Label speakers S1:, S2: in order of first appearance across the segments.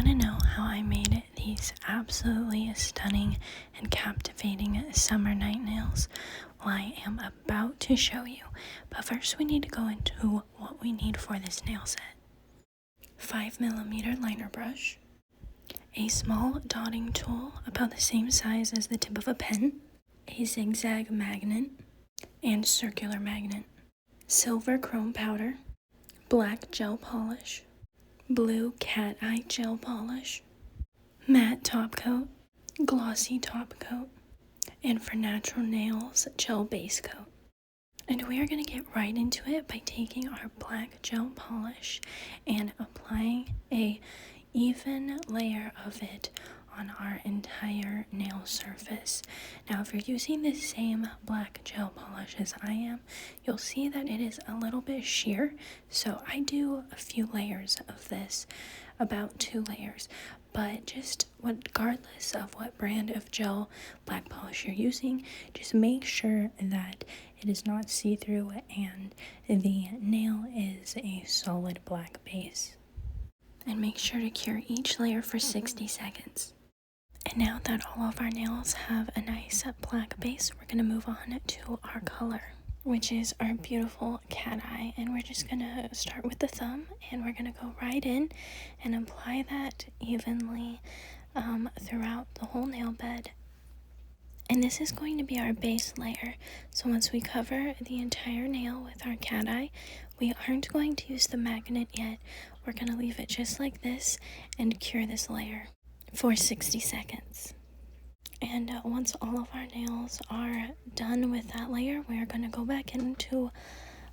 S1: want to know how I made these absolutely stunning and captivating summer night nails? Well, I am about to show you, but first we need to go into what we need for this nail set. 5mm liner brush, a small dotting tool about the same size as the tip of a pen, a zigzag magnet and circular magnet, silver chrome powder, black gel polish, blue cat eye gel polish, matte top coat, glossy top coat, and for natural nails, gel base coat. And we are going to get right into it by taking our black gel polish and applying a even layer of it on our entire nail surface. Now, if you're using the same black gel polish as I am, you'll see that it is a little bit sheer. So I do a few layers of this, about 2 layers. But just regardless of what brand of gel black polish you're using, just make sure that it is not see-through and the nail is a solid black base. And make sure to cure each layer for 60 seconds. And now that all of our nails have a nice black base, we're going to move on to our color, which is our beautiful cat eye. And we're just going to start with the thumb, and we're going to go right in and apply that evenly throughout the whole nail bed. And this is going to be our base layer. So once we cover the entire nail with our cat eye, we aren't going to use the magnet yet. We're going to leave it just like this and cure this layer for 60 seconds. And once all of our nails are done with that layer, we are going to go back into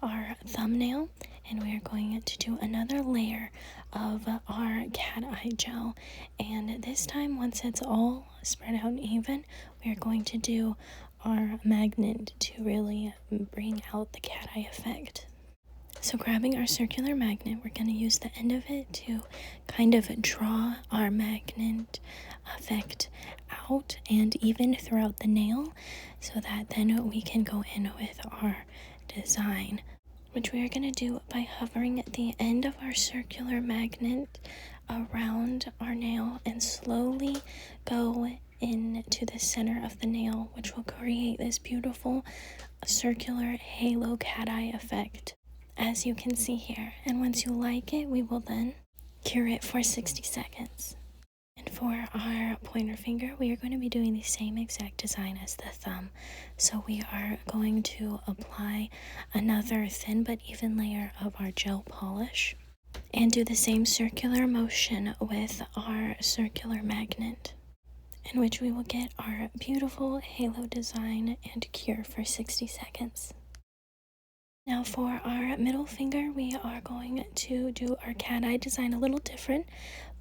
S1: our thumbnail and we are going to do another layer of our cat eye gel. And this time, once it's all spread out even, we are going to do our magnet to really bring out the cat eye effect. So grabbing our circular magnet, we're going to use the end of it to kind of draw our magnet effect out and even throughout the nail, so that then we can go in with our design, which we are going to do by hovering at the end of our circular magnet around our nail and slowly go into the center of the nail, which will create this beautiful circular halo cat eye effect, as you can see here. And once you like it, we will then cure it for 60 seconds. And for our pointer finger, we are going to be doing the same exact design as the thumb. So we are going to apply another thin but even layer of our gel polish and do the same circular motion with our circular magnet, in which we will get our beautiful halo design and cure for 60 seconds. Now for our middle finger, we are going to do our cat eye design a little different,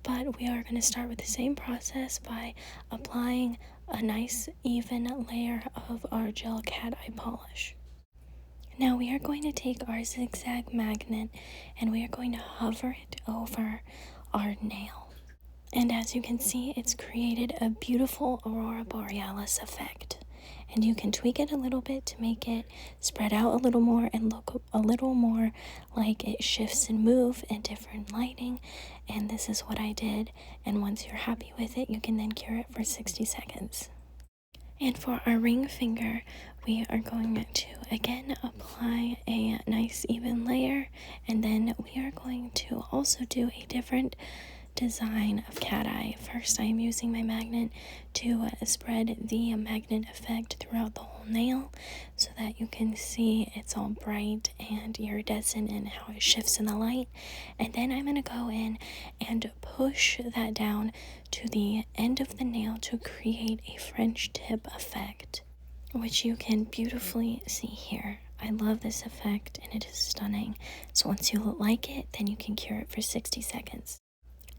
S1: but we are going to start with the same process by applying a nice even layer of our gel cat eye polish. Now we are going to take our zigzag magnet and we are going to hover it over our nail. And as you can see, it's created a beautiful aurora borealis effect. And you can tweak it a little bit to make it spread out a little more and look a little more like it shifts and moves in different lighting. And this is what I did. And once you're happy with it, you can then cure it for 60 seconds. And for our ring finger, we are going to again apply a nice even layer. And then we are going to also do a different design of cat eye. First, I am using my magnet to spread the magnet effect throughout the whole nail so that you can see it's all bright and iridescent and how it shifts in the light. And then I'm going to go in and push that down to the end of the nail to create a French tip effect, which you can beautifully see here. I love this effect and it is stunning. So once you like it, then you can cure it for 60 seconds.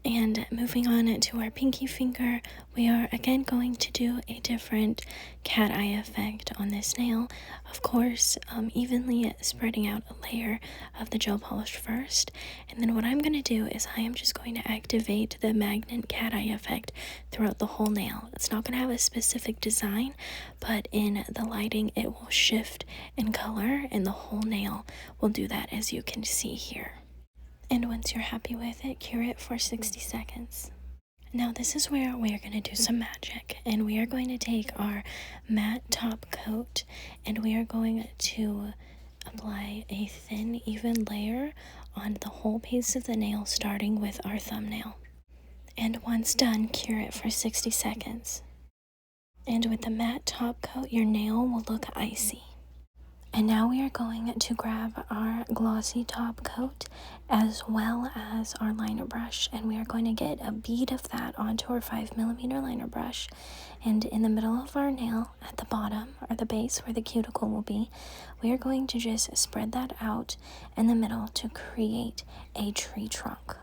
S1: And moving on to our pinky finger, we are again going to do a different cat eye effect on this nail. Of course, evenly spreading out a layer of the gel polish first. And then what I'm going to do is I am just going to activate the magnet cat eye effect throughout the whole nail. It's not going to have a specific design, but in the lighting it will shift in color and the whole nail will do that, as you can see here. And once you're happy with it, cure it for 60 seconds. Now this is where we are going to do some magic, and we are going to take our matte top coat and we are going to apply a thin, even layer on the whole base of the nail, starting with our thumbnail. And once done, cure it for 60 seconds. And with the matte top coat, your nail will look icy. And now we are going to grab our glossy top coat as well as our liner brush, and we are going to get a bead of that onto our 5mm liner brush, and in the middle of our nail at the bottom or the base where the cuticle will be, we are going to just spread that out in the middle to create a tree trunk.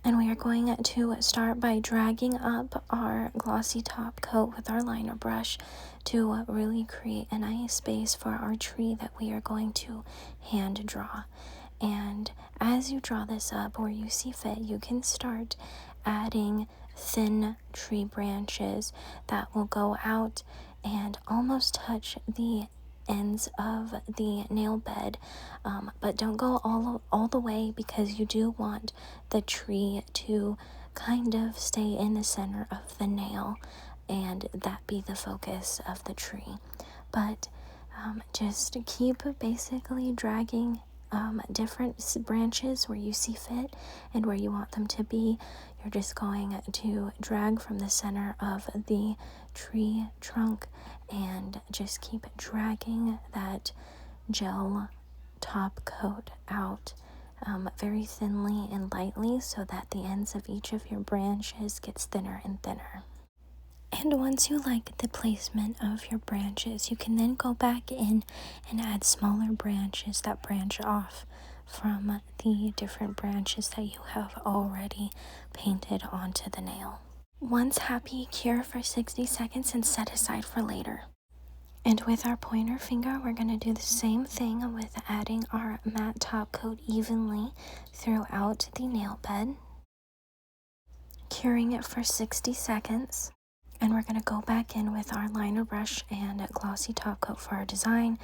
S1: And we are going to start by dragging up our glossy top coat with our liner brush to really create a nice space for our tree that we are going to hand draw. And as you draw this up where you see fit, you can start adding thin tree branches that will go out and almost touch the ends of the nail bed, but don't go all the way, because you do want the tree to kind of stay in the center of the nail and that be the focus of the tree. But just keep basically dragging different branches where you see fit and where you want them to be. You're just going to drag from the center of the tree trunk and just keep dragging that gel top coat out very thinly and lightly, so that the ends of each of your branches gets thinner and thinner. And once you like the placement of your branches, you can then go back in and add smaller branches that branch off from the different branches that you have already painted onto the nail. Once happy, cure for 60 seconds and set aside for later. And with our pointer finger, we're going to do the same thing with adding our matte top coat evenly throughout the nail bed, curing it for 60 seconds. And we're going to go back in with our liner brush and glossy top coat for our design.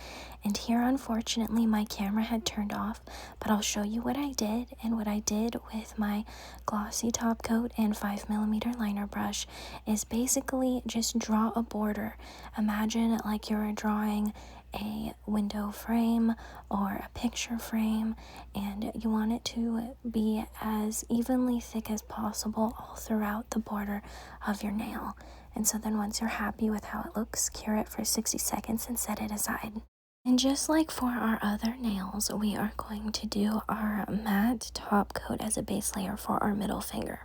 S1: And here, unfortunately, my camera had turned off, but I'll show you what I did. And what I did with my glossy top coat and 5mm liner brush is basically just draw a border. Imagine like you're drawing a window frame or a picture frame, and you want it to be as evenly thick as possible all throughout the border of your nail. And so then once you're happy with how it looks, cure it for 60 seconds and set it aside. And just like for our other nails, we are going to do our matte top coat as a base layer for our middle finger.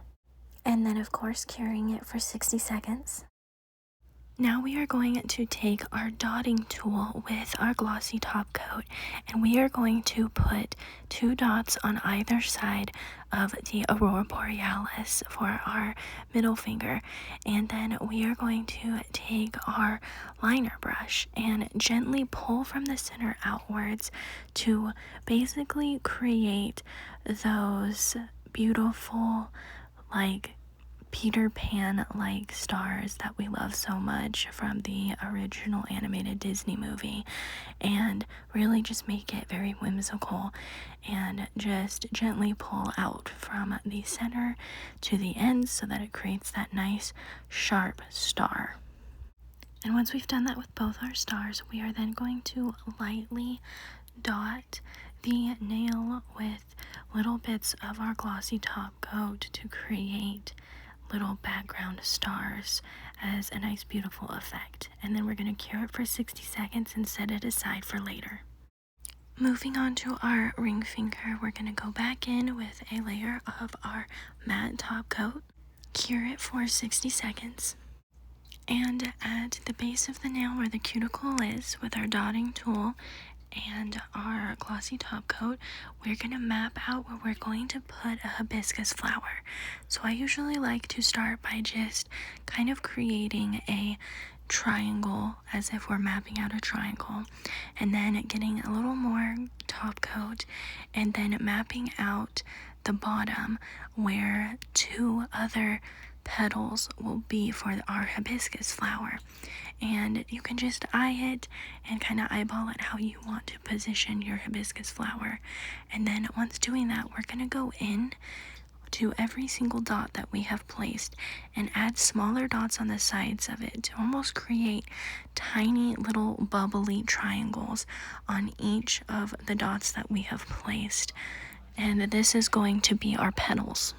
S1: And then of course curing it for 60 seconds. Now we are going to take our dotting tool with our glossy top coat, and we are going to put 2 dots on either side of the aurora borealis for our middle finger. And then we are going to take our liner brush and gently pull from the center outwards to basically create those beautiful, like, Peter Pan-like stars that we love so much from the original animated Disney movie, and really just make it very whimsical, and just gently pull out from the center to the ends so that it creates that nice sharp star. And once we've done that with both our stars, we are then going to lightly dot the nail with little bits of our glossy top coat to create little background stars as a nice beautiful effect. And then we're going to cure it for 60 seconds and set it aside for later. Moving on to our ring finger, we're going to go back in with a layer of our matte top coat, cure it for 60 seconds, and at the base of the nail where the cuticle is, with our dotting tool and our glossy top coat, we're going to map out where we're going to put a hibiscus flower. So I usually like to start by just kind of creating a triangle as if we're mapping out a triangle, and then getting a little more top coat and then mapping out the bottom where 2 other petals will be for our hibiscus flower. And you can just eye it and kind of eyeball it how you want to position your hibiscus flower. And then once doing that, we're going to go in to every single dot that we have placed and add smaller dots on the sides of it to almost create tiny little bubbly triangles on each of the dots that we have placed. And this is going to be our petals.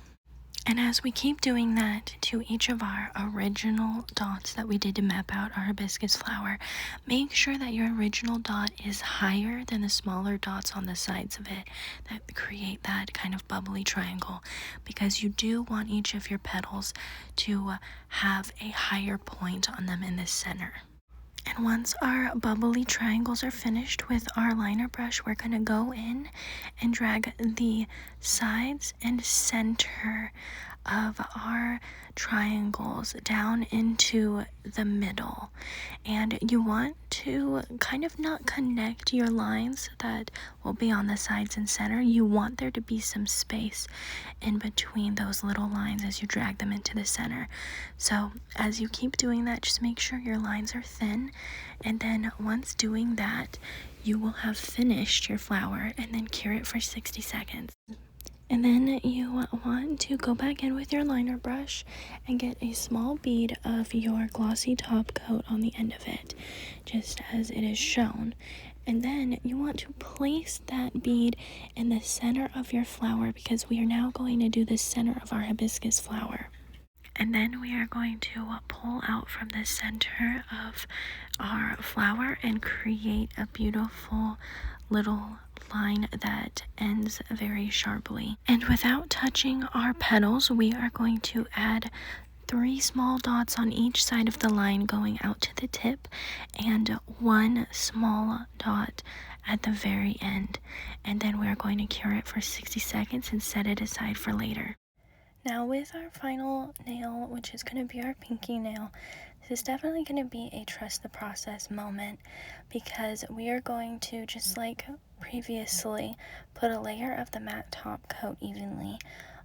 S1: And as we keep doing that to each of our original dots that we did to map out our hibiscus flower, make sure that your original dot is higher than the smaller dots on the sides of it that create that kind of bubbly triangle, because you do want each of your petals to have a higher point on them in the center. And once our bubbly triangles are finished with our liner brush, we're going to go in and drag the sides and center of our triangles down into the middle. And you want to kind of not connect your lines that will be on the sides and center. You want there to be some space in between those little lines as you drag them into the center. So as you keep doing that, just make sure your lines are thin, and then once doing that, you will have finished your flower, and then cure it for 60 seconds. And then you want to go back in with your liner brush and get a small bead of your glossy top coat on the end of it, just as it is shown. And then you want to place that bead in the center of your flower, because we are now going to do the center of our hibiscus flower. And then we are going to pull out from the center of our flower and create a beautiful little line that ends very sharply. And without touching our petals, we are going to add 3 small dots on each side of the line going out to the tip, and 1 small dot at the very end. And then we're going to cure it for 60 seconds and set it aside for later. Now with our final nail, which is going to be our pinky nail, this is definitely going to be a trust the process moment, because we are going to, just like previously, put a layer of the matte top coat evenly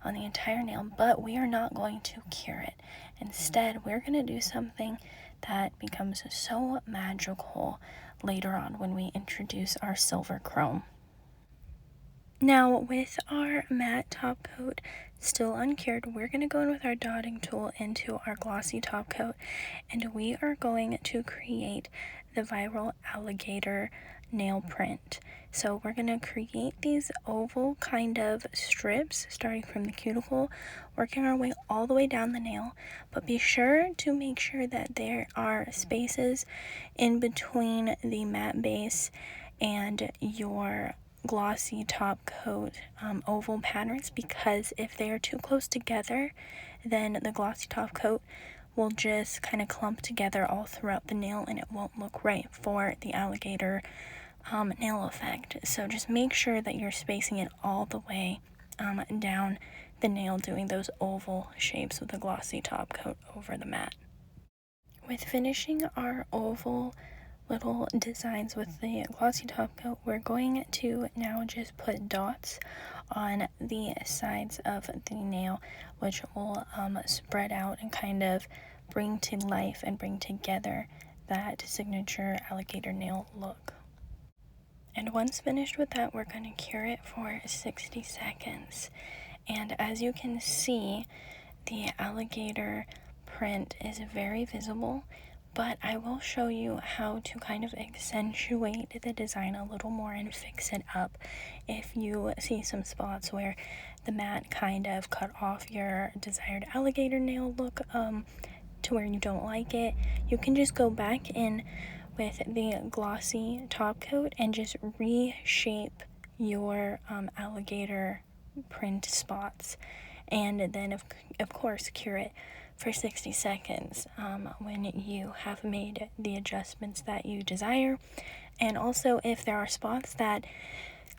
S1: on the entire nail, but we are not going to cure it. Instead, we're going to do something that becomes so magical later on when we introduce our silver chrome. Now, with our matte top coat still uncured, we're going to go in with our dotting tool into our glossy top coat, and we are going to create the viral alligator nail print. So we're going to create these oval kind of strips starting from the cuticle, working our way all the way down the nail, but be sure to make sure that there are spaces in between the matte base and your glossy top coat oval patterns, because if they are too close together, then the glossy top coat will just kind of clump together all throughout the nail, and it won't look right for the alligator nail effect. So just make sure that you're spacing it all the way down the nail, doing those oval shapes with the glossy top coat over the matte. With finishing our oval little designs with the glossy top coat, we're going to now just put dots on the sides of the nail, which will spread out and kind of bring to life and bring together that signature alligator nail look. And once finished with that, we're going to cure it for 60 seconds. And as you can see, the alligator print is very visible, but I will show you how to kind of accentuate the design a little more and fix it up. If you see some spots where the matte kind of cut off your desired alligator nail look to where you don't like it, you can just go back in with the glossy top coat and just reshape your alligator print spots, and then of course cure it for 60 seconds when you have made the adjustments that you desire. And also, if there are spots that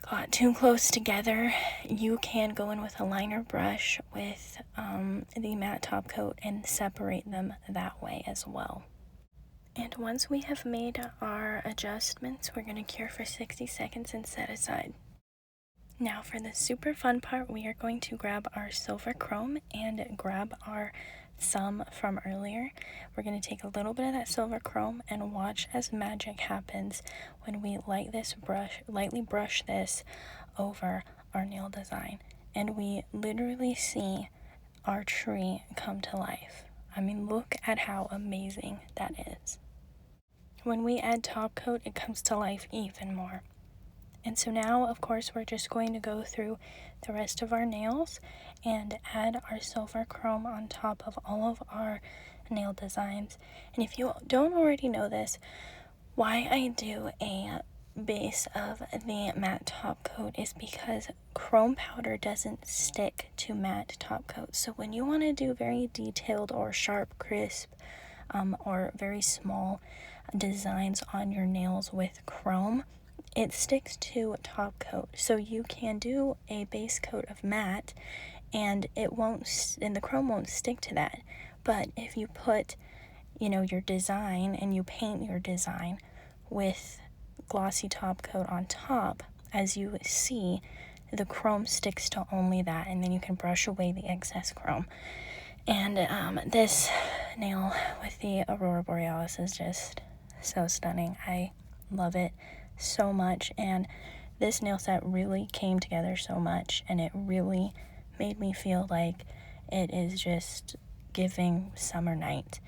S1: got too close together, you can go in with a liner brush with the matte top coat and separate them that way as well. And once we have made our adjustments, we're going to cure for 60 seconds and set aside. Now for the super fun part, we are going to grab our silver chrome and grab our thumb from earlier. We're going to take a little bit of that silver chrome and watch as magic happens when we lightly brush this over our nail design. and we literally see our tree come to life. I mean, look at how amazing that is. When we add top coat, it comes to life even more. And so now, of course, we're just going to go through the rest of our nails and add our silver chrome on top of all of our nail designs. And if you don't already know this, why I do a base of the matte top coat is because chrome powder doesn't stick to matte top coat. So when you want to do very detailed or sharp, crisp, or very small designs on your nails with chrome, it sticks to top coat. So you can do a base coat of matte and the chrome won't stick to that. But if you put, your design and you paint your design with glossy top coat on top, as you see, the chrome sticks to only that, and then you can brush away the excess chrome. And this nail with the Aurora Borealis is just so stunning. I love it so much, and this nail set really came together so much, and it really made me feel like it is just giving summer night,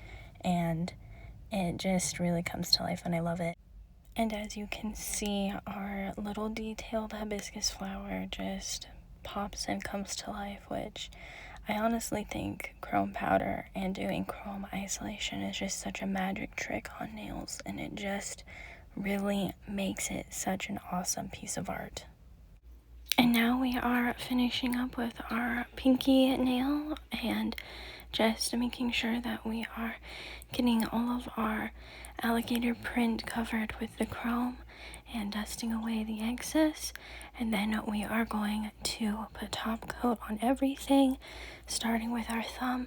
S1: and it just really comes to life, and I love it. And as you can see, our little detailed hibiscus flower just pops and comes to life, which I honestly think chrome powder and doing chrome isolation is just such a magic trick on nails, and it just really makes it such an awesome piece of art. And now we are finishing up with our pinky nail and just making sure that we are getting all of our alligator print covered with the chrome and dusting away the excess. And then we are going to put top coat on everything, starting with our thumb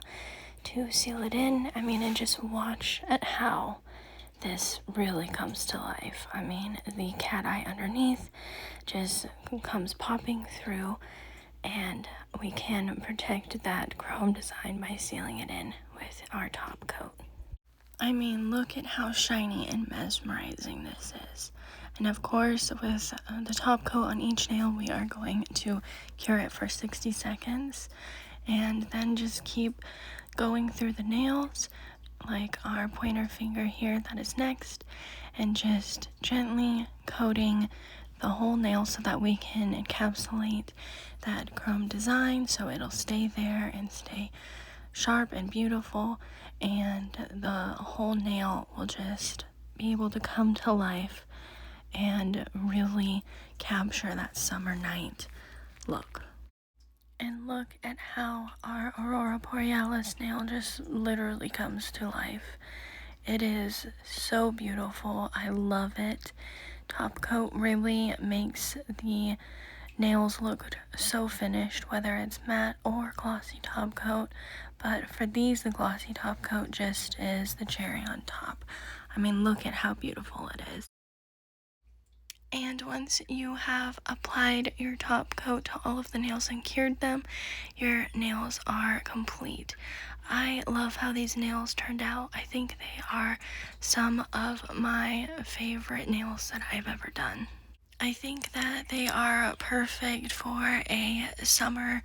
S1: to seal it in. I mean, and just watch at how this really comes to life. I mean, the cat eye underneath just comes popping through, and we can protect that chrome design by sealing it in with our top coat. I mean, look at how shiny and mesmerizing this is. And of course, with the top coat on each nail, we are going to cure it for 60 seconds and then just keep going through the nails, like our pointer finger here that is next, and just gently coating the whole nail so that we can encapsulate that chrome design so it'll stay there and stay sharp and beautiful, and the whole nail will just be able to come to life and really capture that summer night look. And look at how our Aurora Borealis nail just literally comes to life. It is so beautiful. I love it. Top coat really makes the nails look so finished, whether it's matte or glossy top coat. But for these, the glossy top coat just is the cherry on top. I mean, look at how beautiful it is. And once you have applied your top coat to all of the nails and cured them, your nails are complete. I love how these nails turned out. I think they are some of my favorite nails that I've ever done. I think that they are perfect for a summer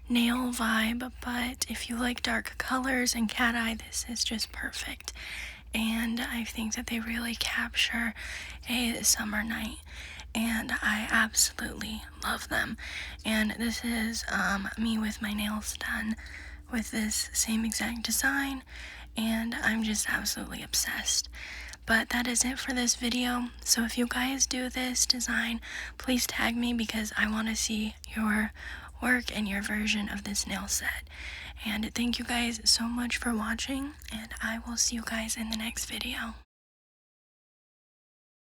S1: nail vibe, but if you like dark colors and cat eye, this is just perfect. And I think that they really capture a summer night, and I absolutely love them. And this is me with my nails done with this same exact design, and I'm just absolutely obsessed. But that is it for this video. So if you guys do this design, please tag me because I want to see your work and your version of this nail set. And thank you guys so much for watching, and I will see you guys in the next video.